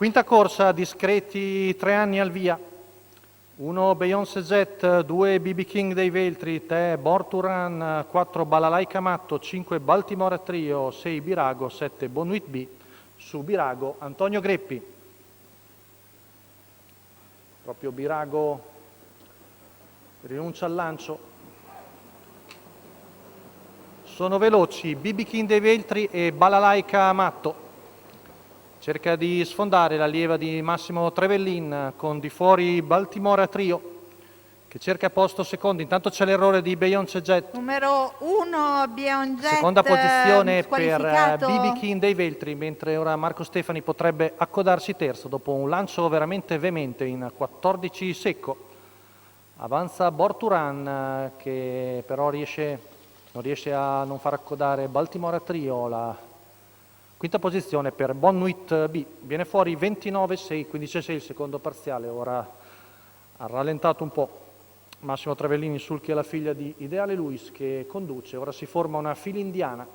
Quinta corsa, discreti 3 anni al via. 1 Beyoncé Jet, 2 BB King dei Veltri, 3 Born to Run, 4 Balalaika Matto, 5 Baltimora Trio, 6 Birago, 7 Bonwit B. Su Birago Antonio Greppi. Proprio Birago rinuncia al lancio. Sono veloci BB King dei Veltri e Balalaika Matto. Cerca di sfondare l'allieva di Massimo Trevellin con di fuori Baltimora Trio che cerca posto secondo. Intanto c'è l'errore di Beyoncé Jet. Numero 1 Beyoncé Jet. Seconda posizione per BB King dei Veltri, mentre ora Marco Stefani potrebbe accodarsi terzo dopo un lancio veramente veemente in 14 secco. Avanza Borturan che però non riesce a non far accodare Baltimora Trio. La quinta posizione per Bonwit B, viene fuori 29-6, 15-6 il secondo parziale, ora ha rallentato un po'. Massimo Travellini sulchi alla figlia di Ideale Luis che conduce, ora si forma una fila indiana.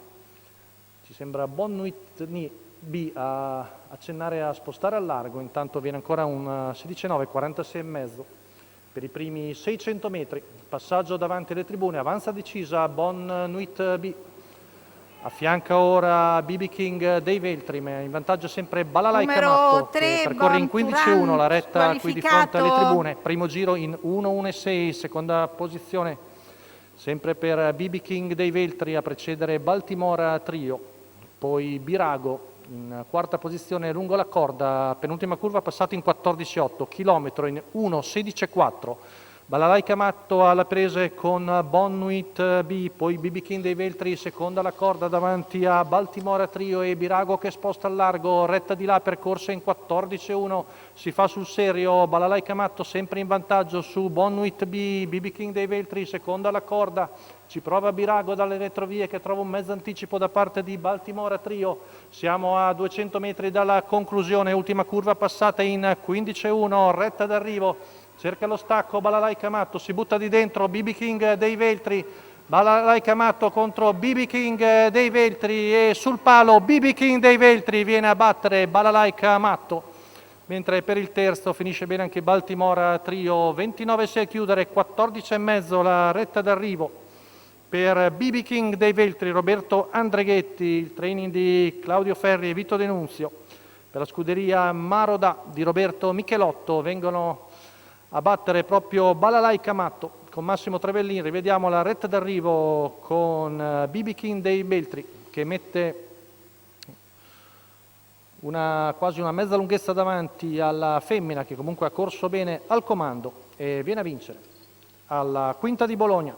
Ci sembra Bonwit B a accennare a spostare al largo, intanto viene ancora un 16-9, 46,5 per i primi 600 metri. Passaggio davanti alle tribune, avanza decisa Bonwit B. Affianca ora BB King dei Veltri, ma in vantaggio sempre Balalaika Matto che percorre in 15-1 la retta qui di fronte alle tribune. Primo giro in 1-1-6, seconda posizione sempre per BB King dei Veltri a precedere Baltimora Trio, poi Birago in quarta posizione lungo la corda, penultima curva passata in 14-8, chilometro in 1-16-4. Balalaika Matto alla prese con Bonwit B, poi BB King dei Veltri seconda alla corda davanti a Baltimora Trio e Birago che sposta al largo, retta di là percorsa in 14-1, si fa sul serio, Balalaika Matto sempre in vantaggio su Bonwit B, BB King dei Veltri seconda alla corda, ci prova Birago dalle retrovie che trova un mezzo anticipo da parte di Baltimora Trio, siamo a 200 metri dalla conclusione, ultima curva passata in 15-1, retta d'arrivo. Cerca lo stacco, Balalaika Matto, si butta di dentro, BB King dei Veltri, Balalaika Matto contro BB King dei Veltri e sul palo BB King dei Veltri viene a battere Balalaika Matto, mentre per il terzo finisce bene anche Baltimora Trio, 29-6 a chiudere, 14,5 la retta d'arrivo per BB King dei Veltri, Roberto Andreghetti, il training di Claudio Ferri e Vito Denunzio, per la scuderia Marodà di Roberto Michelotto vengono a battere proprio Balalaika Matto con Massimo Trevellin. Rivediamo la retta d'arrivo con BB King dei Veltri che mette quasi una mezza lunghezza davanti alla femmina che comunque ha corso bene al comando e viene a vincere alla Quinta di Bologna.